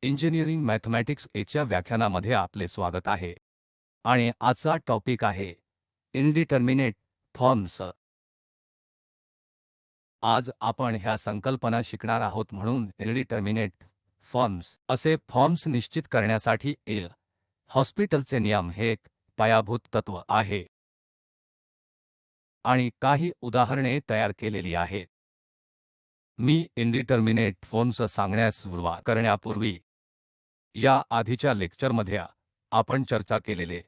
Engineering mathematics 1 च्या व्याख्यानामध्ये आपले स्वागत आहे आणि आजचा टॉपिक आहे इनडिटर्मिनेट फॉर्म्स। आज आपण ह्या संकल्पना शिकणार आहोत म्हणून इनडिटर्मिनेट फॉर्म्स असे फॉर्म्स निश्चित करण्यासाठी एल हॉस्पिटलचे नियम हे एक पायाभूत तत्व आहे आणि काही उदाहरणे तयार केलेली आहेत। मी इनडिटर्मिनेट फॉर्म्स सांगण्यास सुरुवात करण्यापूर्वी या आधीच्या लेक्चरमध्ये आपण चर्चा केलेले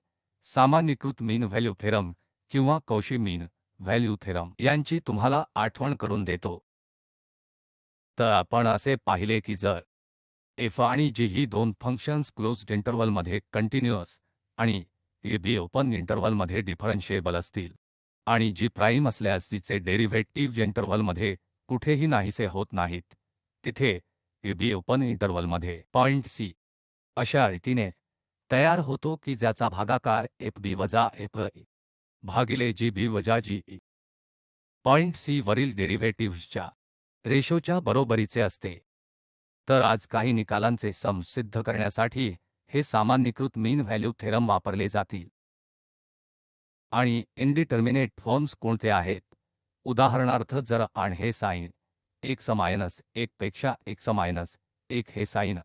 सामान्यीकृत मीन व्हॅल्यू थेरम किंवा कौशी मीन व्हॅल्यू थेरम यांची तुम्हाला आठवण करून देतो। तर आपण असे पाहिले की जर f आणि g ही दोन फंक्शन्स क्लोज्ड इंटरवलमध्ये कंटिन्युअस आणि a b ओपन इंटरवलमध्ये डिफरन्शिएबल असतील आणि g प्राइम असल्यास तिचे डेरिव्हेटिव्ह इंटरवलमध्ये कुठेही नाहीसे होत नाहीत, तिथे a b ओपन इंटरवलमध्ये पॉइंट c अशा रीतीने तयार होतो की ज्याचा भागाकार f b वजा f a भागिले g b वजा g e पॉइंट c वरील डेरिव्हेटिव्हच्या रेशोच्या बरोबरीचे असते। तर आज काही निकालांचे सम सिद्ध करण्यासाठी हे सामान्यीकृत मीन व्हॅल्यू थेरम वापरले जातील। आणि इनडिटर्मिनेट फॉर्म्स कोणते आहेत? उदाहरणार्थ जर आपण हे साइन x मायनस 1 पेक्षा x मायनस 1 हे साइन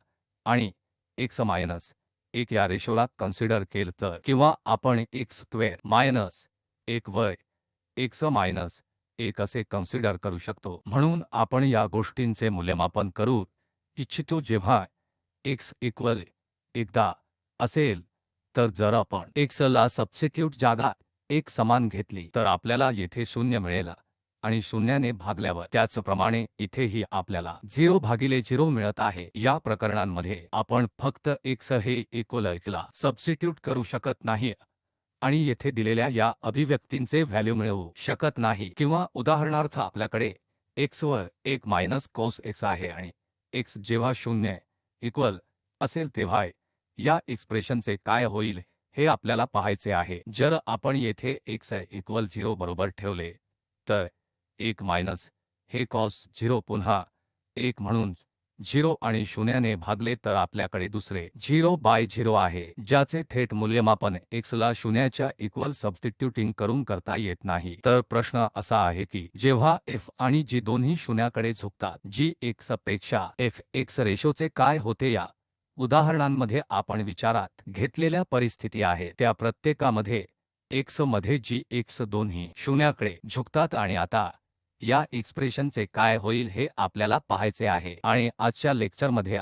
आणि x मायनस 1 या रेशोला कन्सिडर केलं तर, किंवा आपण x स्क्वेअर मायनस 1 वर x मायनस 1 असे कन्सिडर करू शकतो। म्हणून आपण या गोष्टींचे मूल्यमापन करू इच्छितो जेव्हा x इक्वल एकदा असेल तर जर आपण x ला सबस्टिट्यूट जागा 1 समान घेतली तर आपल्याला येथे 0 मिळेल आणि 0 ने भागल्यावर त्याचप्रमाणे इथेही आपल्याला 0 भागिले 0 मिळत आहे। या प्रकरणांमध्ये आपण फक्त x हे इक्वल 1 ला सबस्टिट्यूट करू शकत नाही आणि येथे दिलेल्या या अभिव्यक्तींचे व्हॅल्यू मिळवू शकत नाही, किंवा उदाहरणार्थ आपल्याकडे x वर 1 मायनस कोस x आहे आणि x जेव्हा 0 इक्वल असेल तेव्हा या एक्सप्रेशनचे काय होईल हे आपल्याला पाहायचे आहे। जर आपण येथे x इक्वल 0 बरोबर ठेवले तर 1 मायनस हे कॉस 0 पुन्हा 1 म्हणून 0 आणि 0 ने भागले तर आपल्याकडे दुसरे 0 बाय 0 आहे, ज्याचे थेट मूल्यमापन x ला 0 च्या इक्वल सबस्टिट्यूटिंग करून करता येत नाही। तर प्रश्न असा आहे की जेव्हा f आणि g दोन्ही 0 कडे झुकतात, g x पेक्षा f x रेशोचे काय होते? या उदाहरणांमध्ये आपण विचारात घेतलेल्या परिस्थिती आहेत त्या प्रत्येकामध्ये x मध्ये g x दोन्ही 0 कडे झुकतात आणि आता या एक्सप्रेशनचे काय होईल हे आपल्याला पाहायचे आहे। आणि आजच्या लेक्चरमध्ये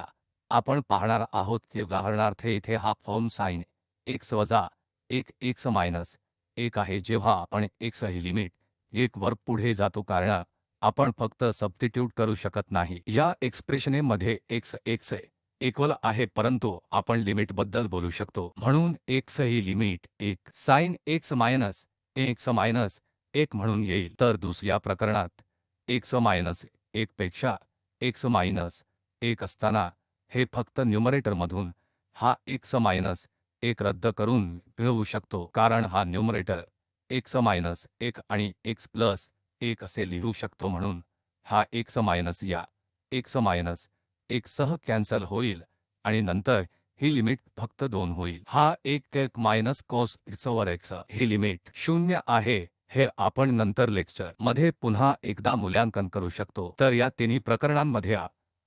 आपण पाहणार आहोत की उदाहरणार्थ येथे हा फॉर्म साइन x वजा 1 x मायनस 1 आहे जेव्हा आपण x ही लिमिट 1 वर पुढे जातो, कारण आपण फक्त सबस्टिट्यूट करू शकत नाही। या एक्सप्रेशनमध्ये x x इक्वल आहे, परंतु आपण लिमिट बद्दल बोलू शकतो, म्हणून x ही लिमिट 1 साइन x मायनस 1 म्हणून येईल। तर दुसऱ्या प्रकरणात x मायनस 1 पेक्षा x मायनस 1 असताना हे फक्त न्यूमरेटरमधून हा x मायनस 1 रद्द करून मिळवू शकतो, कारण हा न्यूमरेटर x मायनस 1 आणि x प्लस 1 असे लिहू शकतो, म्हणून हा x मायनस या x मायनस 1 सह कॅन्सल होईल आणि नंतर ही लिमिट फक्त 2 होईल। हा 1 मायनस कोस x ओव्हर x ही लिमिट 0 आहे हे आपण नंतर लेक्चर मध्ये पुन्हा एकदा मूल्यांकन करू शकतो। तर या तिन्ही प्रकरणांमध्ये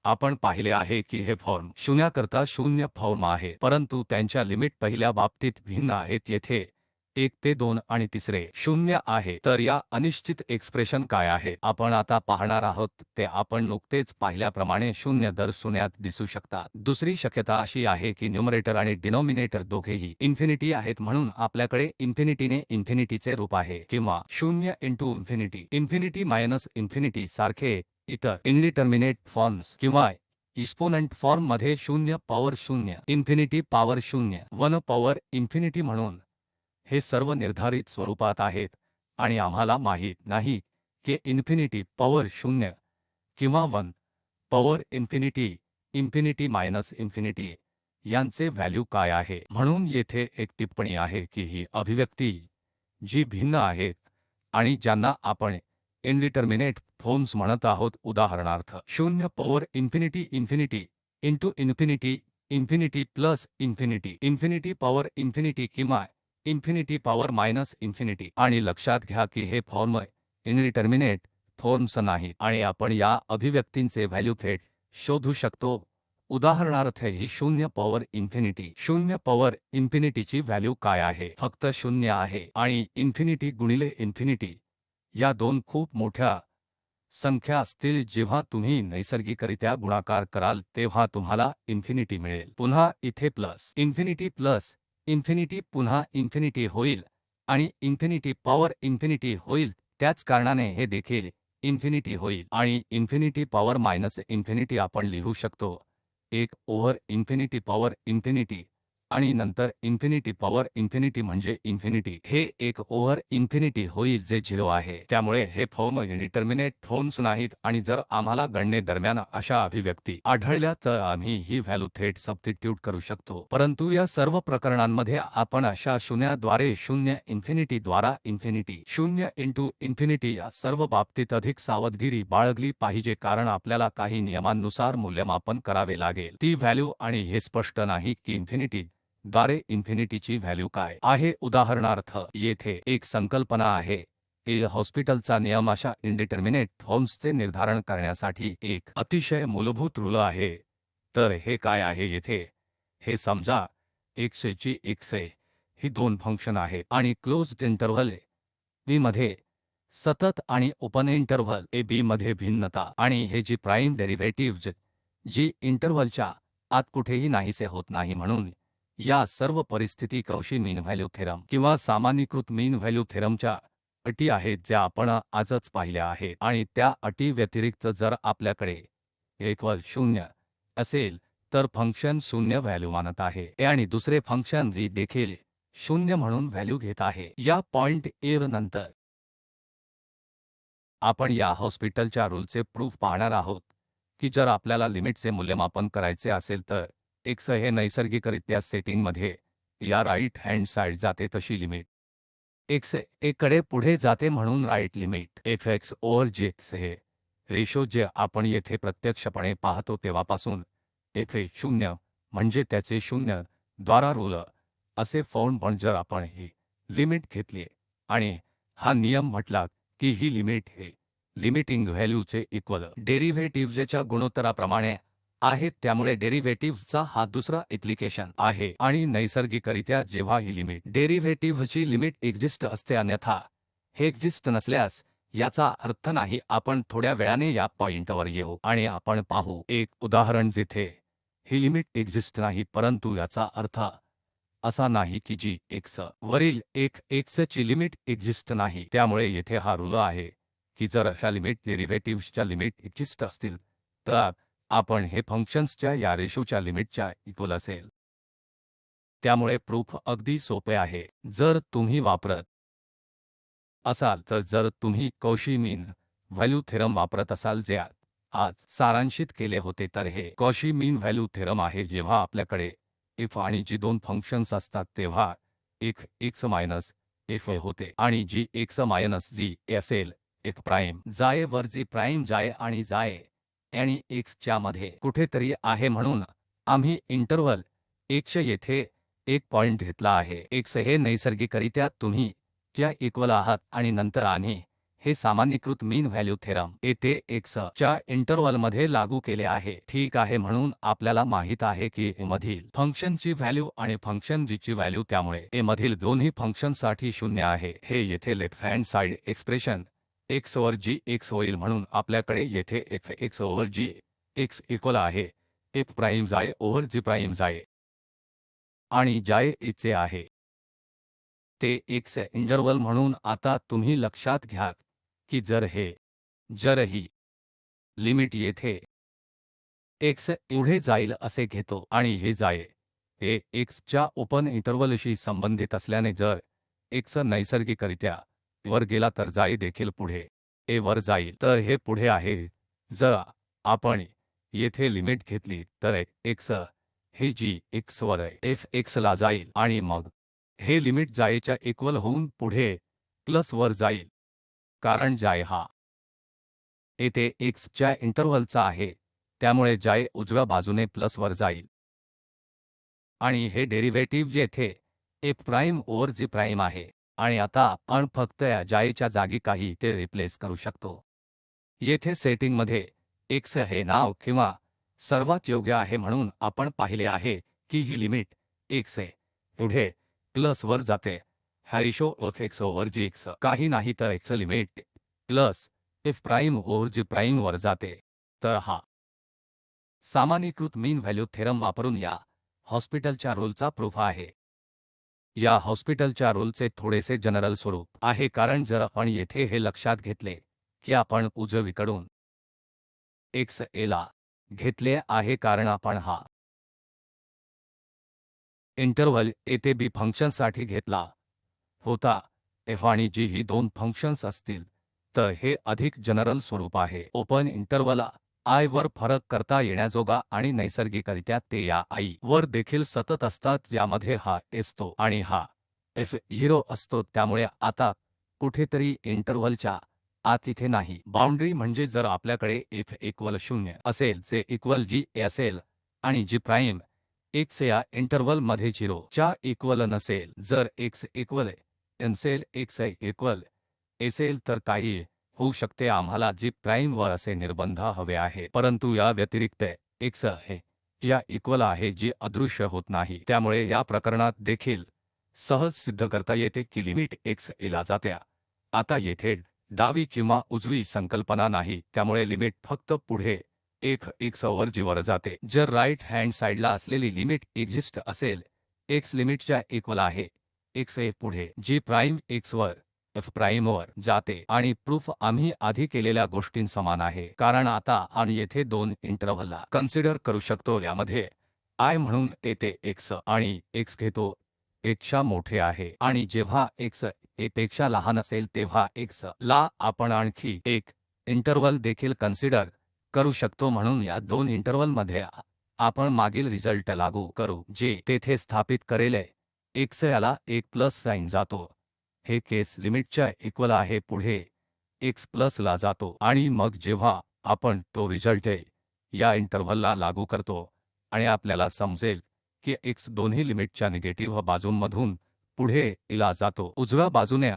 आपण पाहिले आहे की हे फॉर्म 0 करता 0 फॉर्म आहे, परंतु त्यांच्या लिमिट पहिल्या बाबतीत भिन्न आहेत। येथे 1 ते 2 आणि तिसरे 0 आहे। तर या अनिश्चित एक्सप्रेशन काय आहे आपण आता पाहणार आहोत ते आपण नुकतेच पाहिल्याप्रमाणे 0 दर शून्यात दिसू शकतात। दुसरी शक्यता अशी आहे की न्यूमरेटर आणि डिनॉमिनेटर दोघेही इन्फिनिटी आहेत, म्हणून आपल्याकडे इन्फिनिटीने इन्फिनिटीचे रूप आहे, किंवा 0 into infinity infinity minus infinity सारखे इतर इनडिटर्मिनेट फॉर्म्स, किंवा एक्सपोनंट फॉर्म मध्ये 0 power 0 infinity power 0 1 power infinity, म्हणून हे सर्व निर्धारित स्वरूपात आहेत आणि आम्हाला माहित नाही की इन्फिनिटी पॉवर 0 किंवा 1 power infinity infinity minus infinity यांचे व्हॅल्यू काय आहे। म्हणून येथे एक टिप्पणी आहे की ही अभिव्यक्ती जी भिन्न आहेत आणि ज्यांना आपण इनडिटर्मिनेट फॉर्म्स म्हणत आहोत, उदाहरणार्थ 0 power infinity infinity into infinity infinity plus infinity, infinity power infinity किंवा इन्फिनिटी पॉवर मायनस इन्फिनिटी. आणि लक्षात घ्या की हे फॉर्म इनडिटर्मिनेट फॉर्म्स नाहीत आणि आपण या अभिव्यक्तींचे व्हॅल्यू थेट शोधू शकतो. उदाहरणार्थ ही 0 पॉवर इन्फिनिटी, 0 पॉवर इन्फिनिटीची व्हॅल्यू काय आहे? फक्त 0 आहे. आणि इन्फिनिटी गुणिले इन्फिनिटी या दोन खूप मोठ्या संख्या असतील. जेव्हा तुम्ही नैसर्गिकरित्या गुणाकार कराल तेव्हा तुम्हाला इन्फिनिटी मिळेल. पुन्हा इथे प्लस इन्फिनिटी पुन्हा इन्फिनिटी होईल आणि इन्फिनिटी पॉवर इन्फिनिटी होईल. त्याच कारणाने हे देखील इन्फिनिटी होईल आणि इन्फिनिटी पॉवर मायनस इन्फिनिटी आपण लिहू शकतो 1 ओव्हर इन्फिनिटी पॉवर इन्फिनिटी आणि नंतर इन्फिनिटी पॉवर इन्फिनिटी म्हणजे इन्फिनिटी हे 1 ओव्हर इन्फिनिटी होईल जे 0 आहे. त्यामुळे हे फॉर्म इनडिटर्मिनेट फॉर्म्स नाहीत आणि जर आम्हाला गणनेदरम्यान अशा अभिव्यक्ती आढळल्या तर आम्ही ही व्हॅल्यू थेट सबस्टिट्यूट करू शकतो. परंतु या सर्व प्रकरणांमध्ये आपण अशा शून्याद्वारे 0 इन्फिनिटी द्वारा इन्फिनिटी 0 इंटू इन्फिनिटी या सर्व बाबतीत अधिक सावधगिरी बाळगली पाहिजे कारण आपल्याला काही नियमांनुसार मूल्यमापन करावे लागेल ती व्हॅल्यू आणि हे स्पष्ट नाही की इन्फिनिटी द्वारे इन्फिनिटीची व्हॅल्यू काय आहे. उदाहरणार्थ येथे एक संकल्पना आहे की हॉस्पिटलचा नियम अशा इनडिटर्मिनेट फॉर्म्सचे निर्धारण करण्यासाठी एक अतिशय मूलभूत रूल आहे. तर हे काय आहे येथे हे समजा x ची x ही दोन फंक्शन आहेत आणि क्लोज्ड इंटरव्हल b मध्ये सतत आणि ओपन इंटरव्हल a b मध्ये भिन्नता आणि हे जी प्राइम डेरिव्हेटिव्हज जी इंटरव्हलच्या आत कुठेही नाहीसे होत नाही. म्हणून या सर्व परिस्थिती कौशी मीन व्हॅल्यू थेरम किंवा सामान्यीकृत मीन व्हॅल्यू थेरमच्या अटी आहेत ज्या आपण आजच पाहिल्या आहेत आणि त्या अटी व्यतिरिक्त जर आपल्याकडे इक्वल 0 असेल तर फंक्शन 0 व्हॅल्यू मानत आहे आणि दुसरे फंक्शन जी देखील 0 म्हणून व्हॅल्यू घेत आहे. या पॉइंट ए नंतर आपण या हॉस्पिटलच्या रूलचे प्रूफ पाहणार आहोत की जर आपल्याला लिमिटचे मूल्यमापन करायचे असेल तर x हे नैसर्गिकरित्या सेटिंगमध्ये या राईट हँड साइड जाते तशी लिमिट x a कडे पुढे जाते म्हणून right limit fx over gx हे रेशो जे आपण येथे प्रत्यक्षपणे पाहतो तेव्हापासून येथे 0 म्हणजे त्याचे 0 द्वारा रूल असे फॉर्म. पण जर आपण ही लिमिट घेतली आणि हा नियम म्हटला की ही लिमिट हे लिमिटिंग व्हॅल्यूचे इक्वल डेरिव्हेटिव्हच्या गुणोत्तराप्रमाणे आहे त्यामुळे डेरिव्हेटिव्हचा हा दुसरा ॲप्लिकेशन आहे आणि नैसर्गिकरित्या जेव्हा ही लिमिट डेरिव्हेटिव्हची लिमिट एक्झिस्ट असते अन्यथा हे एक्झिस्ट नसल्यास याचा अर्थ नाही. आपण थोड्या वेळाने या पॉइंटवर येऊ आणि आपण पाहू एक उदाहरण जिथे ही लिमिट एक्झिस्ट नाही परंतु याचा अर्थ असा नाही की जी x वरील एक x ची लिमिट एक्झिस्ट नाही. त्यामुळे येथे हा रूल आहे की जर अशा लिमिट डेरिव्हेटिव्हच्या लिमिट एक्झिस्ट असतील तर आपण हे फंक्शन्सच्या या रेशोच्या लिमिटच्या इक्वल असेल. त्यामुळे प्रूफ अगदी सोपे आहे जर तुम्ही वापरत असाल तर जर तुम्ही कौशी मीन व्हॅल्यू थेरम वापरत असाल जे आज सारांशित केले होते तर हे कौशी मीन व्हॅल्यू थेरम आहे. जेव्हा आपल्याकडे f आणि g दोन फंक्शन्स असतात तेव्हा f x मायनस f होते आणि g x मायनस g असेल. f प्राइम जाये वर g प्राइम जाये आणि जाये आणि x च्या मध्ये कुठेतरी आहे म्हणून आम्ही इंटरव्हल x येथे एक पॉइंट घेतला आहे. x हे नैसर्गिकरित्या तुम्ही च्या इक्वल आहात आणि नंतर आम्ही हे सामान्यीकृत मीन व्हॅल्यू थेरम येथे x च्या इंटरव्हलमध्ये लागू केले आहे. ठीक आहे म्हणून आपल्याला माहित आहे की a मधील फंक्शनची व्हॅल्यू आणि फंक्शन g ची व्हॅल्यू त्यामुळे a मधील दोन्ही फंक्शनसाठी 0 आहे. हे येथे left hand side expression x over g x होईल म्हणून आपल्याकडे येथे f x over g x equal आहे f प्राइम जाये ओव्हर g प्राइम जाये आणि जाये चे आहे ते x इंटरव्हल म्हणून. आता तुम्ही लक्षात घ्या की जर ही लिमिट येथे x एवढे जाईल असे घेतो आणि हे जाये हे x च्या ओपन इंटरव्हलशी संबंधित असल्याने जर x नैसर्गिकरित्या वर गेला तर जाये देखील पुढे a वर जाईल तर हे पुढे आहे. जर आपण येथे लिमिट घेतली तर x हे g x वर f x ला जाईल आणि मग हे लिमिट जायेच्या इक्वल होऊन पुढे प्लस वर जाईल कारण जाये हा येथे x च्या इंटरव्हलचा आहे त्यामुळे जाये उजव्या बाजूने प्लस वर जाईल. आणि हे डेरिव्हेटिव्ह येथे F prime over G prime आहे आणि आता आपण फक्त या जाईच्या जागी काही ते रिप्लेस करू शकतो. येथे सेटिंगमध्ये x हे नाव किंवा सर्वात योग्य आहे म्हणून आपण पाहिले आहे की ही लिमिट x आहे पुढे प्लस वर जाते. हा ratio of x over G x काही नाही तर x limit plus f prime over G prime वर जाते. तर हा सामान्यीकृत मीन व्हॅल्यू थेरम वापरून या हॉस्पिटलच्या रूलचा प्रूफ आहे. या हॉस्पिटलच्या रूलचे थोडेसे जनरल स्वरूप आहे कारण जर आपण येथे हे लक्षात घेतले की आपण उजवीकडून x ला घेतले आहे कारण आपण हा इंटरव्हल येथे b फंक्शनसाठी घेतला होता. f आणि g ही दोन फंक्शन्स असतील तर हे अधिक जनरल स्वरूप आहे. ओपन इंटरव्हल I वर फरक करता येण्याजोगा आणि नैसर्गिकरित्या ते या I वर देखील सतत असतात ज्यामध्ये हा असतो आणि हा f0 असतो. त्यामुळे आता कुठेतरी इंटरव्हलच्या आत इथे नाही. बाउंड्री म्हणजे जर आपल्याकडे f इक्वल 0 असेल जे इक्वल g असेल आणि g प्राइम x या इंटरव्हल मध्ये 0 च्या इक्वल नसेल, जर x इक्वल नसेल x इक्वल असेल तर काही होऊ शकते. आम्हाला g प्राइम वर असे निर्बंध हवे आहेत परंतु या व्यतिरिक्त x हे या इक्वल आहे जी अदृश्य होत नाही. त्यामुळे या प्रकरणात देखील सहज सिद्ध करता येते की लिमिट x ला जाते. आता येथे डावी किंवा उजवी संकल्पना नाही त्यामुळे लिमिट फक्त पुढे एक x ओव्हर g वर जाते. जर राईट हँड साइडला असलेली लिमिट एक्झिस्ट असेल x लिमिटच्या इक्वल आहे x ए पुढे g प्राइम x वर f प्राइम वर जाते आणि प्रूफ आम्ही आधी केलेल्या गोष्टींसमान आहे कारण आता आपण येथे दोन इंटरव्हलला कन्सिडर करू शकतो. यामध्ये I म्हणून येथे x आणि x घेतो पेक्षा मोठे आहे आणि जेव्हा x a पेक्षा लहान असेल तेव्हा x ला आपण आणखी एक इंटरव्हल देखील कन्सिडर करू शकतो. म्हणून या दोन इंटरव्हलमध्ये आपण मागील रिझल्ट लागू करू जे तेथे स्थापित करेल x याला एक प्लस साइन जातो. हे केस लिमिटच्या इक्वल आहे पुढे x प्लस ला जातो आणि मग जेव्हा आपण तो रिझल्ट या इंटरव्हलला लागू करतो आणि आपल्याला समजेल की x दोन्ही लिमिटच्या निगेटिव्ह बाजूंमधून पुढे ला जातो उजव्या बाजूने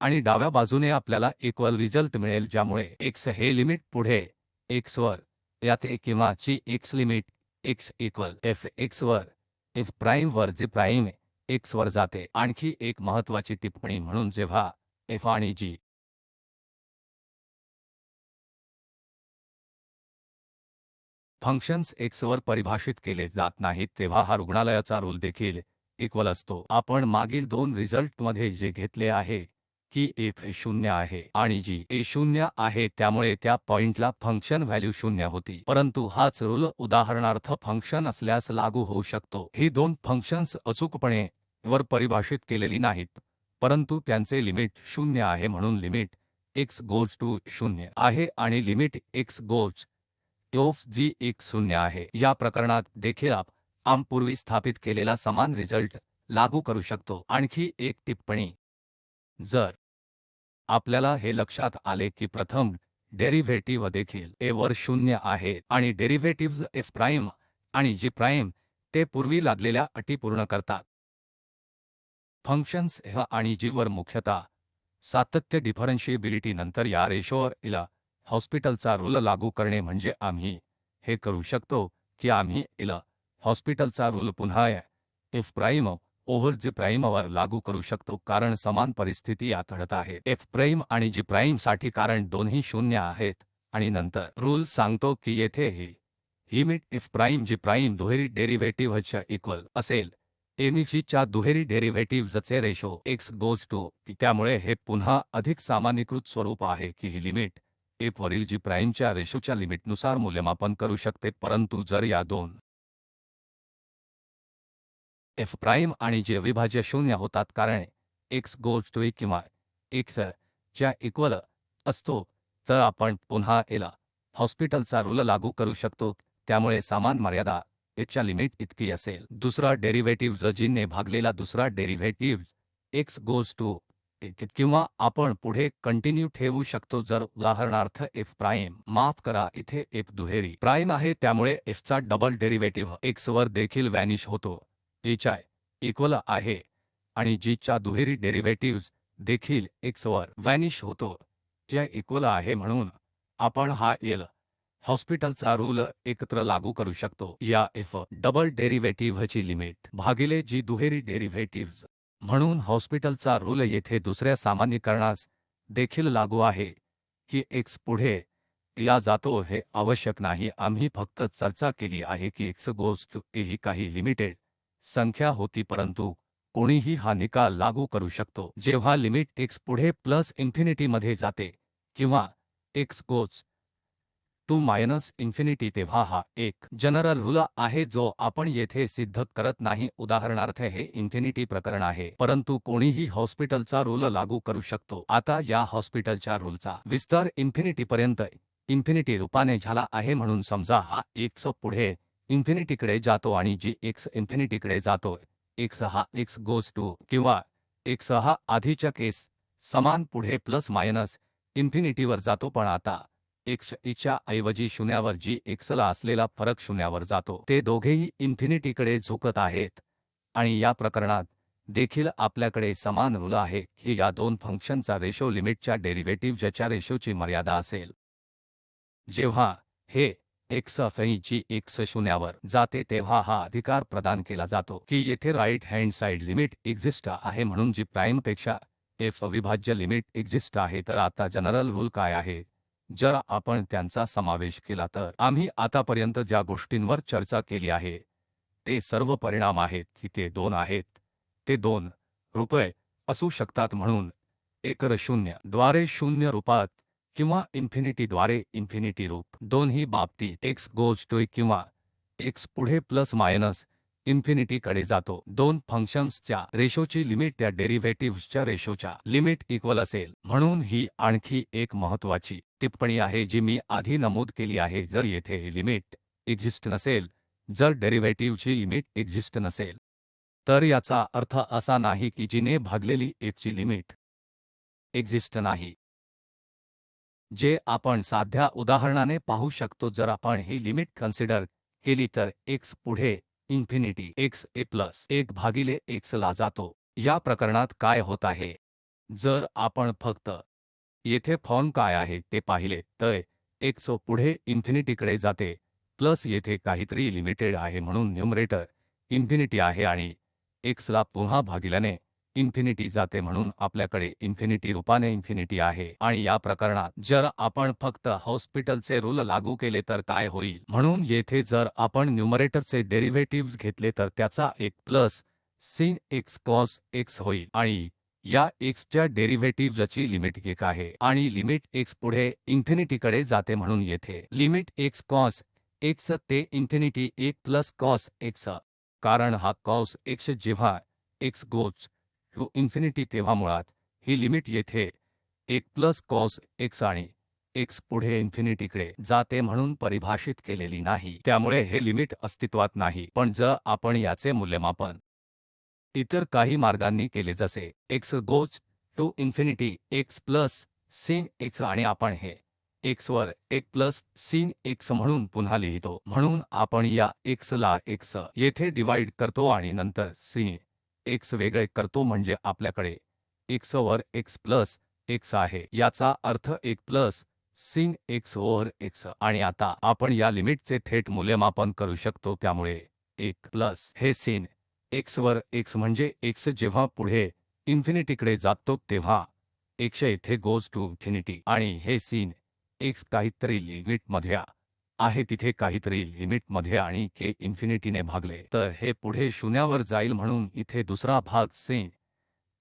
आणि डाव्या बाजूने आपल्याला इक्वल रिझल्ट मिळेल ज्यामुळे x हे लिमिट पुढे x वर याते किंवा ची x limit x equal f x वर f प्राइम वर g प्राइम x वर जाते. आणखी एक महत्त्वाची टिप्पणी म्हणून जेव्हा f आणि g फंक्शन्स x वर परिभाषित केले जात नाहीत तेव्हा हा रुग्णालयाचा रूल देखील इक्वल असतो. आपण मागील दोन रिझल्टमध्ये जे घेतले आहे की f 0 आहे आणि g 0 आहे त्यामुळे त्या पॉइंटला फंक्शन व्हॅल्यू 0 होती. परंतु हाच रूल उदाहरणार्थ फंक्शन असल्यास लागू होऊ शकतो. ही दोन फंक्शन्स अचूकपणे वर परिभाषित केलेली नाहीत परंतु त्यांचे लिमिट 0 आहे म्हणून लिमिट x गोज टू 0 आहे आणि लिमिट x गोज ऑफ जी 0 आहे. या प्रकरणात देखील आपण पूर्वी स्थापित केलेला समान रिझल्ट लागू करू शकतो. आणखी एक टिप्पणी जर आपल्याला हे लक्षात आले की प्रथम डेरिव्हेटिव्ह देखील a वर 0 आहेत आणि डेरिव्हेटिव्हज f प्राइम आणि g प्राइम ते पूर्वी लादलेल्या अटी पूर्ण करतात. फंक्शन्स f आणि g वर मुख्यतः सातत्य डिफरन्शिएबिलिटी नंतर या रेशोवर इला हॉस्पिटलचा रूल लागू करणे म्हणजे आम्ही हे करू शकतो की आम्ही इला हॉस्पिटलचा रूल पुन्हा f प्राइम ओव्हर g प्राइमवर लागू करू शकतो कारण समान परिस्थिती यात घडत आहे f प्राइम आणि g प्राइमसाठी कारण दोन्ही 0 आहेत आणि नंतर रूल सांगतो की येथे ही limit f prime g prime दुहेरी डेरिव्हेटिव्हच्या इक्वल असेल mg च्या दुहेरी डेरिव्हेटिव्हजचे रेशो x गोज टू त्यामुळे हे पुन्हा अधिक सामान्यीकृत स्वरूप आहे की ही लिमिट f वरील g प्राइमच्या रेशोच्या लिमिटनुसार मूल्यमापन करू शकते. परंतु जर या दोन f प्राइम आणि g अविभाज्य 0 होतात कारण x गोज टू किंवा x च्या इक्वल असतो तर आपण पुन्हा एला हॉस्पिटलचा रूल लागू करू शकतो. त्यामुळे समान मर्यादा h च्या लिमिट इतकी असेल. दुसरा डेरिव्हेटिव्ह g ने भागलेला दुसरा डेरिव्हेटिव्ह x गोज टू किंवा आपण पुढे कंटिन्यू ठेवू शकतो. जर उदाहरणार्थ f प्राइम माफ करा इथे f दुहेरी प्राइम आहे त्यामुळे f चा डबल डेरिव्हेटिव्ह x वर देखील वॅनिश होतो एच इक्वल आहे आणि g च्या दुहेरी डेरिव्हेटिव्हज देखील x वर व्हॅनिश होतो जे इक्वल आहे म्हणून आपण हा एल हॉस्पिटलचा रूल एकत्र लागू करू शकतो या f डबल डेरिव्हेटिव्हची लिमिट भागिले g दुहेरी डेरिव्हेटिव्हज म्हणून हॉस्पिटलचा रूल येथे दुसऱ्या सामान्यीकरणास देखील लागू आहे की x पुढे या जातो हे आवश्यक नाही आम्ही फक्त चर्चा केली आहे की x गोज टू a ही काही लिमिटेड संख्या होती परंतु कोणीही हा निकाल लागू करू शकतो जेव्हा लिमिट x पुढे प्लस इन्फिनिटीमध्ये जाते किंवा x goes to minus infinity तेव्हा हा एक जनरल रूल आहे जो आपण येथे सिद्ध करत नाही उदाहरणार्थ हे इन्फिनिटी प्रकरण आहे परंतु कोणीही हॉस्पिटलचा रूल लागू करू शकतो आता या हॉस्पिटलच्या रूलचा विस्तार इन्फिनिटीपर्यंत इन्फिनिटी रूपाने झाला आहे म्हणून समजा हा x पुढे इन्फिनिटीकडे जातो आणि जी x इन्फिनिटीकडे जातोय x हा x गोज टू किंवा x हा आधीच्या केस समान पुढे प्लस मायनस इन्फिनिटीवर जातो पण आता x च्या ऐवजी शून्यावर जी x ला असलेला फरक शून्यावर जातो ते दोघेही इन्फिनिटीकडे झुकत आहेत आणि या प्रकरणात देखील आपल्याकडे समान रूल आहे की या दोन फंक्शनचा रेशो लिमिटच्या डेरिव्हेटिव्हच्या रेशोची मर्यादा असेल जेव्हा हे x जी x शून्यावर जाते तेव्हा हा अधिकार प्रदान केला जातो की येथे right hand side limit exist आहे म्हणून जी प्राइमपेक्षा f अविभाज्य लिमिट एक्झिस्ट आहे तर आता जनरल रूल काय आहे जर आपण त्यांचा समावेश केला तर आम्ही आतापर्यंत ज्या गोष्टींवर चर्चा केली आहे ते सर्व परिणाम आहेत की ते 2 आहेत ते 2 रुपये असू शकतात म्हणून एक शून्य द्वारे शून्य रूपात किंवा इन्फिनिटीद्वारे इन्फिनिटी रूप दोन्ही बाबतीत x गोज टू किंवा x पुढे प्लस मायनस इन्फिनिटीकडे जातो दोन फंक्शन्सच्या रेशोची लिमिट त्या डेरिव्हेटिव्हच्या रेशोच्या लिमिट इक्वल असेल म्हणून ही आणखी एक महत्त्वाची टिप्पणी आहे जी मी आधी नमूद केली आहे जर येथे लिमिट एक्झिस्ट नसेल जर डेरिव्हेटिव्हची लिमिट एक्झिस्ट नसेल तर याचा अर्थ असा नाही की जीने भागलेली f ची लिमिट एक्झिस्ट नाही जे आपण साध्या उदाहरणाने पाहू शकतो जर आपण ही लिमिट कन्सिडर केली तर x पुढे इन्फिनिटी x a प्लस 1 भागिले x ला जातो या प्रकरणात काय होत आहे जर आपण फक्त येथे फॉर्म काय आहे ते पाहिले तर x पुढे इन्फिनिटीकडे जाते प्लस येथे काहीतरी लिमिटेड आहे म्हणून न्यूमरेटर इन्फिनिटी आहे आणि x ला पुन्हा भागिल्याने इन्फिनिटी जाते म्हणून आपल्याकडे इन्फिनिटी रूपाने इन्फिनिटी आहे आणि या प्रकरणात जर आपण फक्त हॉस्पिटलचे रूल लागू केले तर काय होईल म्हणून येथे जर आपण न्यूमरेटरचे डेरिव्हेटिव्हज घेतले तर त्याचा एक plus sin x cos x होईल आणि या x च्या डेरिव्हेटिव्हची लिमिट 1 आहे आणि लिमिट x पुढे इन्फिनिटीकडे जाते म्हणून येथे लिमिट x cos x ते इन्फिनिटी 1 प्लस cos x कारण हा cos x जेव्हा x गोज टू इन्फिनिटी तेव्हा मुळात ही लिमिट येथे 1 प्लस cos x आणि x पुढे इन्फिनिटीकडे जाते म्हणून परिभाषित केलेली नाही त्यामुळे हे लिमिट अस्तित्वात नाही पण जर आपण याचे मूल्यमापन इतर काही मार्गांनी केले जसे x goes to infinity x plus sin x आणि आपण हे x वर 1 प्लस sin x म्हणून पुन्हा लिहितो म्हणून आपण या x ला x येथे डिवाइड करतो आणि नंतर sin x वेगळे करतो म्हणजे आपल्याकडे x वर x प्लस x आहे याचा अर्थ 1 plus sin x over x आणि आता आपण या लिमिटचे थेट मूल्यमापन करू शकतो त्यामुळे 1 प्लस हे sin x वर x म्हणजे x जेव्हा पुढे इन्फिनिटीकडे जातो तेव्हा x येथे गोज टू इन्फिनिटी आणि हे sin x काहीतरी लिमिट मध्ये आहे तिथे काहीतरी लिमिट मध्ये आणि k इन्फिनिटीने भागले तर हे पुढे शून्यावर जाईल म्हणून इथे दुसरा भाग sin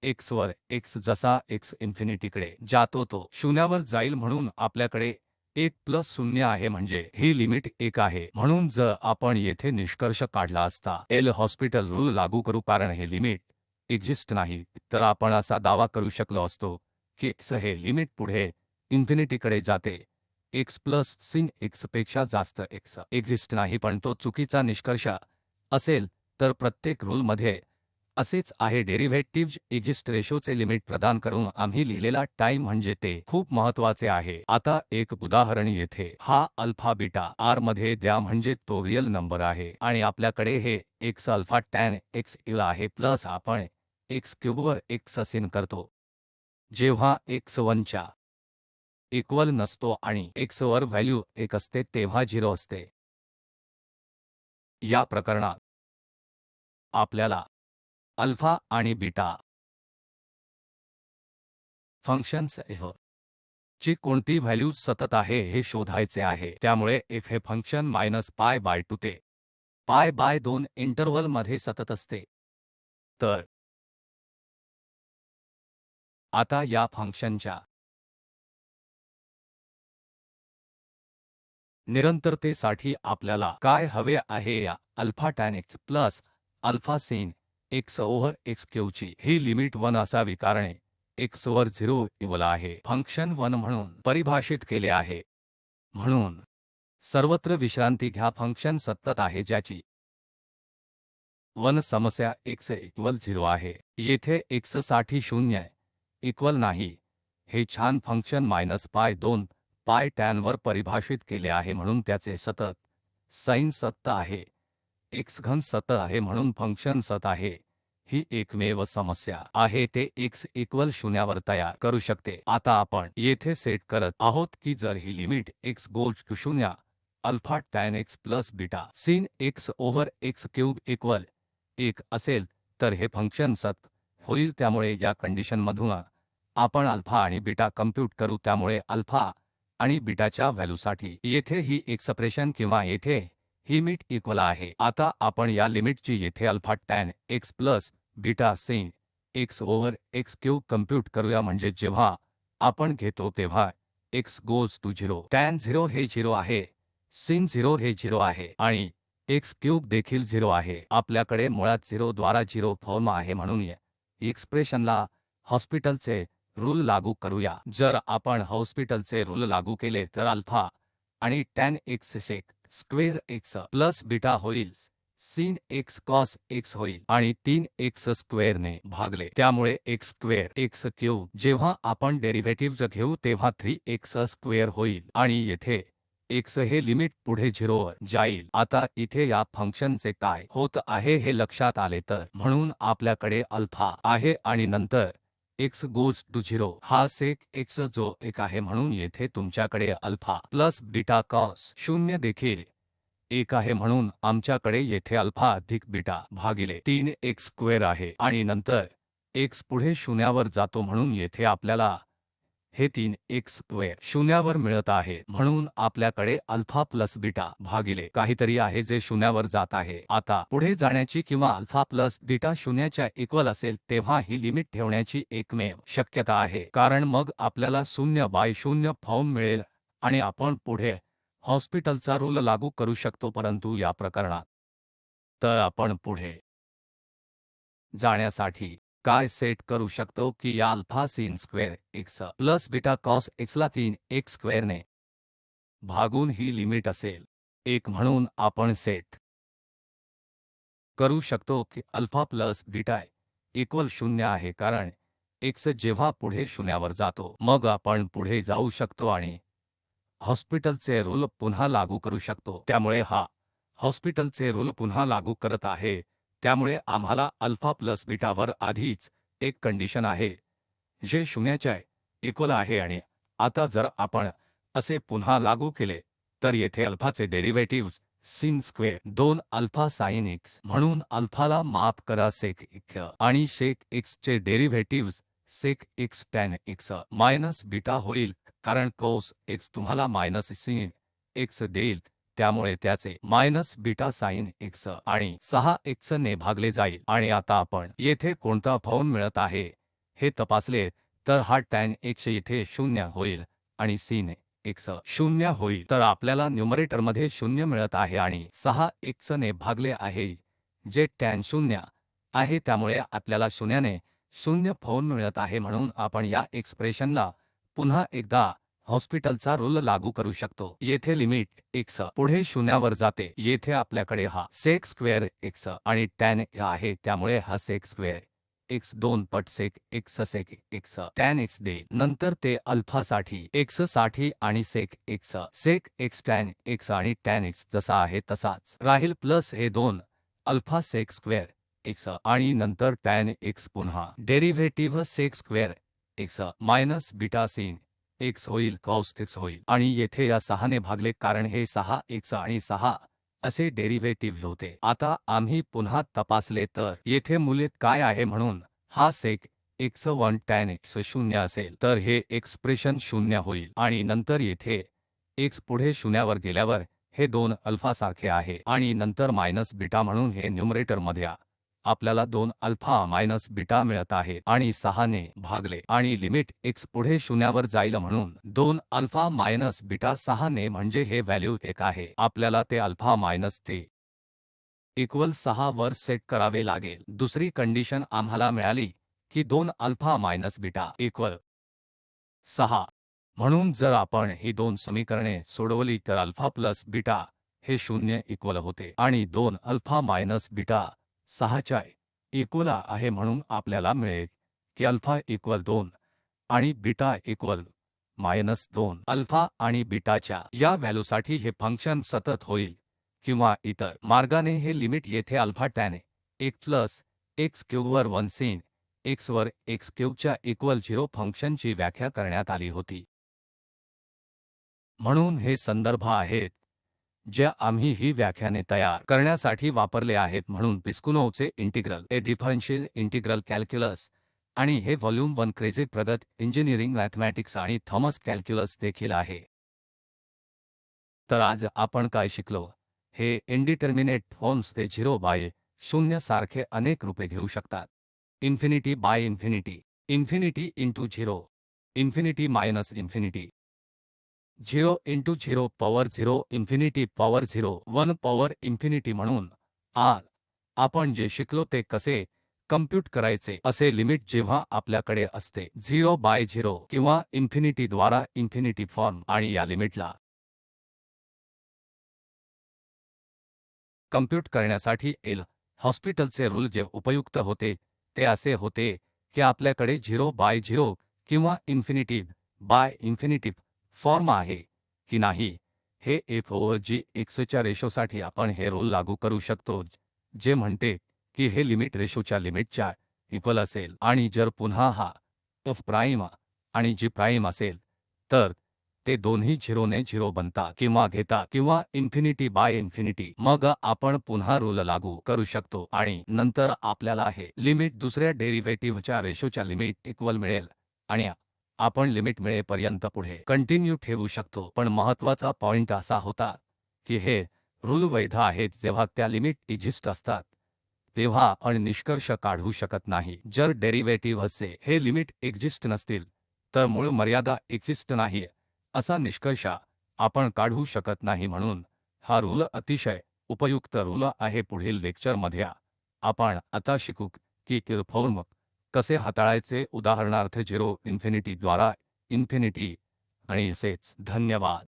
x वर x जसा x इन्फिनिटीकडे जातो तो शून्यावर जाईल म्हणून आपल्याकडे 1 प्लस 0 आहे म्हणजे ही लिमिट 1 आहे म्हणून जर आपण येथे निष्कर्ष काढला असता एल हॉस्पिटल रूल लागू करू कारण हे लिमिट एक्झिस्ट नाही तर आपण असा दावा करू शकलो असतो की x हे लिमिट पुढे इन्फिनिटीकडे जाते x प्लस sin x पेक्षा जास्त x एक्झिस्ट नाही पण तो चुकीचा निष्कर्ष असेल तर प्रत्येक रूलमध्ये असेच आहे डेरिव्हेटिव्ह एक्झिस्ट रेशोचे लिमिट प्रदान करून आम्ही लिहिलेला टाइम म्हणजे ते खूप महत्वाचे आहे। आता एक उदाहरण येथे हा अल्फा बीटा r मध्ये द्या म्हणजे तो रियल नंबर आहे आणि आपल्याकडे हे x अल्फा टॅन x इल आहे प्लस आपण x क्यूबवर x असिन करतो जेव्हा x 1 च्या इक्वल नसतो आणि x वर व्हॅल्यू 1 असते तेव्हा 0 असते। या प्रकरणात आपल्याला अल्फा आणि बीटा फंक्शन्स f ची कोणती व्हॅल्यू सतत आहे हे शोधायचे आहे। त्यामुळे f हे फंक्शन मायनस पाय बाय 2 ते पाय बाय 2 इंटरवल मध्ये सतत असते। तर आता या फंक्शनच्या निरंतरतेसाठी आपल्याला काय हवे आहे या alpha tan x plus alpha sin x over x क्यूबची ही लिमिट 1 असावी कारण x ओव्हर 0 इवल आहे फंक्शन 1 म्हणून परिभाषित केले आहे। म्हणून सर्वत्र विश्रांती घ्या फंक्शन सतत आहे ज्याची 1 समस्या x इक्वल 0 आहे येथे x साठी 0 इक्वल नाही हे छान फंक्शन मायनस पाय 2 पाय टॅन वर परिभाषित केले आहे म्हणून त्याचे सतत साइन सत्य आहे x घन सत्य आहे म्हणून फंक्शन सतत आहे। ही एकमेव समस्या आहे ते x इक्वल 0 वर तयार करू शकते। आता आपण येथे सेट करत आहोत की जर ही limit x goes to 0 alpha tan x plus beta sin x over x cube equal 1 असेल तर हे फंक्शन सतत होईल। त्यामुळे या कंडिशनमधून आपण अल्फा आणि बीटा कम्प्यूट करू त्यामुळे अल्फा आणि बीटाच्या व्हॅल्यूसाठी येथे ही एक्सप्रेशन किंवा येथे ही लिमिट इक्वल आहे। आता आपण या लिमिटची येथे alpha tan x plus beta sin x over x cube compute करूया म्हणजे जेव्हा आपण घेतो तेव्हा x गोज टू 0 टॅन 0 हे 0 आहे sin 0 हे 0 आहे आणि x क्यूब देखील 0 आहे। आपल्याकडे मुळात 0 द्वारा 0 फॉर्म आहे म्हणून या एक्सप्रेशनला हॉस्पिटलचे रूल लागू करूया। जर आपण हॉस्पिटलचे रूल लागू केले तर अल्फा आणि tan x sec square x plus beta होईल sin x कॉस x होईल आणि 3x स्क्वेअरने भागले त्यामुळे x स्क्वेअर x क्यूब जेव्हा आपण डेरिव्हेटिव्ह घेऊ तेव्हा 3x स्क्वेअर होईल आणि येथे x हे लिमिट पुढे 0 वर जाईल। आता इथे या फंक्शनचे काय होत आहे हे लक्षात आले तर म्हणून आपल्याकडे अल्फा आहे आणि नंतर x गोज टू 0 हा सेक x जो 1 आहे म्हणून येथे तुमच्याकडे अल्फा प्लस बीटा कॉस 0 देखील 1 आहे म्हणून आमच्याकडे येथे अल्फा अधिक बीटा भागिले 3x स्क्वेअर आहे आणि नंतर x पुढे 0 वर जातो म्हणून येथे आपल्याला हे 3x स्क्वेअर 0 वर मिळत आहे म्हणून आपल्याकडे अल्फा प्लस बीटा भागिले काहीतरी आहे जे 0 वर जात आहे। आता पुढे जाण्याची किंवा अल्फा प्लस बीटा 0 च्या इक्वल असेल तेव्हा ही लिमिट ठेवण्याची एकमेव शक्यता आहे कारण मग आपल्याला 0 बाय 0 फॉर्म मिळेल आणि आपण पुढे हॉस्पिटलचा रूल लागू करू शकतो। परंतु या प्रकरणात तर आपण पुढे जाण्यासाठी काय सेट करू शकतो की या alpha sin square x plus beta cos x ला 3x स्क्वेअरने भागून ही लिमिट असेल 1 म्हणून आपण सेट करू शकतो की अल्फा प्लस बीटा इक्वल 0 आहे कारण x जेव्हा पुढे 0 वर जातो मग आपण पुढे जाऊ शकतो आणि हॉस्पिटलचे रूल पुन्हा लागू करू शकतो। त्यामुळे हा हॉस्पिटलचे रूल पुन्हा लागू करत आहे त्यामुळे आम्हाला अल्फा प्लस बीटावर आधीच एक कंडिशन आहे जे 0 च्या इक्वल आहे आणि आता जर आपण असे पुन्हा लागू केले तर येथे अल्फाचे derivatives sin square 2 alpha sin x म्हणून अल्फाला माफ करा सेक x आणि सेक x चे derivatives sec x tan x minus beta होईल कारण कोस x तुम्हाला मायनस sin x देईल त्यामुळे त्याचे मायनस बीटा साइन x आणि 6x ने भागले जाईल। आणि आता आपण येथे कोणता फॉर्म मिळत आहे हे तपासले तर हा टॅन x येथे 0 होईल आणि sin x 0 होईल तर आपल्याला न्यूमरेटरमध्ये 0 मिळत आहे आणि 6x ने भागले आहे जे टॅन 0 आहे त्यामुळे आपल्याला 0 ने 0 फॉर्म मिळत आहे म्हणून आपण या एक्सप्रेशनला पुन्हा एकदा हॉस्पिटलचा रूल लागू करू शकतो। येथे लिमिट x पुढे शून्यावर जाते। येथे आपल्याकडे हा sec स्क्वेअर x आणि tan x आहे, त्यामुळे हा sec स्क्वेअर x 2 पट sec x sec x tan x दे। नंतर ते अल्फासाठी x साठी आणि sec x tan x आणि tan x जसा आहे तसाच राहील, प्लस हे 2 अल्फा sec स्क्वेअर x आणि नंतर tan x पुन्हा derivative sec square x minus beta sin x होईल, cos x होईल आणि येथे या 6 ने भागले, कारण हे 6 x आणि 6 असे डेरिव्हेटिव्ह होते। आता आम्ही पुन्हा तपासले तर येथे मूल्य काय आहे, म्हणून हा sec x1 tan x 0 असेल तर हे एक्सप्रेशन 0 होईल आणि नंतर येथे x पुढे शून्यावर गेल्यावर हे 2 अल्फासारखे आहे आणि नंतर मायनस बीटा, म्हणून हे न्यूमरेटरमध्ये आपल्याला 2 अल्फा मायनस बीटा मिळत आहे आणि 6 ने भागले आणि लिमिट x पुढे शून्यावर जाईल, म्हणून 2 अल्फा मायनस बीटा 6 ने, म्हणजे हे व्हॅल्यू 1 आहे। आपल्याला ते अल्फा मायनस ते इक्वल 6 वर सेट करावे लागेल। दुसरी कंडिशन आम्हाला मिळाली की 2 अल्फा मायनस बीटा इक्वल 6, म्हणून जर आपण ही 2 समीकरणे सोडवली तर अल्फा प्लस बीटा हे 0 इक्वल होते आणि 2 अल्फा मायनस बीटा 6च्या इक्वल आहे, म्हणून आपल्याला मिळेल की अल्फा इक्वल 2 आणि बीटा इक्वल -2 अल्फा आणि बीटाच्या या व्हॅल्यूसाठी हे फंक्शन सतत होईल, किंवा इतर मार्गाने हे लिमिट येथे alpha tan x plus x क्यूबवर 1 sin x वर x क्यूबच्या इक्वल 0 फंक्शनची व्याख्या करण्यात आली होती। म्हणून हे संदर्भ आहेत जे आम्ही ही व्याख्याने तयार करण्यासाठी वापरले आहेत, म्हणून पिस्कुनोवचे इंटिग्रल ए डिफरन्शियल इंटिग्रल कॅल्क्युलस आणि हे व्हॉल्यूम 1 क्रेझी प्रगत इंजिनिअरिंग मॅथमॅटिक्स आणि थॉमस कॅल्क्युलस देखील आहे। तर आज आपण काय शिकलो? हे इनडिटर्मिनेट फॉर्म्स ते 0 बाय 0 सारखे अनेक रूपे घेऊ शकतात। Infinity by infinity, infinity into 0, infinity minus infinity, 0 into 0 power 0, infinity power 0, 1 power infinity. म्हणून आज आपण जे शिकलो ते कसे कम्प्यूट करायचे, असे लिमिट जेव्हा आपल्याकडे असते 0 बाय 0 किंवा इन्फिनिटी द्वारा इन्फिनिटी फॉर्म, आणि या लिमिटला कम्प्यूट करण्यासाठी एल हॉस्पिटलचे रूल जे उपयुक्त होते ते असे होते की आपल्याकडे 0 बाय 0 किंवा इन्फिनिटी बाय इन्फिनिटी फॉर्म आहे की नाही हे f ओव्हर g x च्या रेशोसाठी आपण हे रूल लागू करू शकतो, जे म्हणते की हे लिमिट रेशोच्या लिमिटच्या इक्वल असेल, आणि जर पुन्हा हा f प्राइम आणि g प्राइम असेल तर ते दोन्ही 0 ने 0 बनतात किंवा घेतात, किंवा इन्फिनिटी बाय इन्फिनिटी। मग आपण पुन्हा रूल लागू करू शकतो आणि नंतर आपल्याला हे लिमिट दुसऱ्या डेरिव्हेटिव्हच्या रेशोच्या लिमिट इक्वल मिळेल आणि आपण लिमिट मिळेपर्यंत पुढे कंटिन्यू ठेवू शकतो। पण महत्त्वाचा पॉइंट असा होता की हे रूल वैध आहेत जेव्हा त्या लिमिट एक्झिस्ट असतात, तेव्हा आपण निष्कर्ष काढू शकत नाही। जर डेरिव्हेटिव्हचे हे लिमिट एक्झिस्ट नसतील तर मूळ मर्यादा एक्झिस्ट नाही असा निष्कर्ष आपण काढू शकत नाही। म्हणून हा रूल अतिशय उपयुक्त रूल आहे। पुढील लेक्चरमध्ये आपण आता शिकू की फॉर्म कसे हाताळायचे, उदाहरणार्थ 0 इन्फिनिटी द्वारा इन्फिनिटी आणि असेच। धन्यवाद।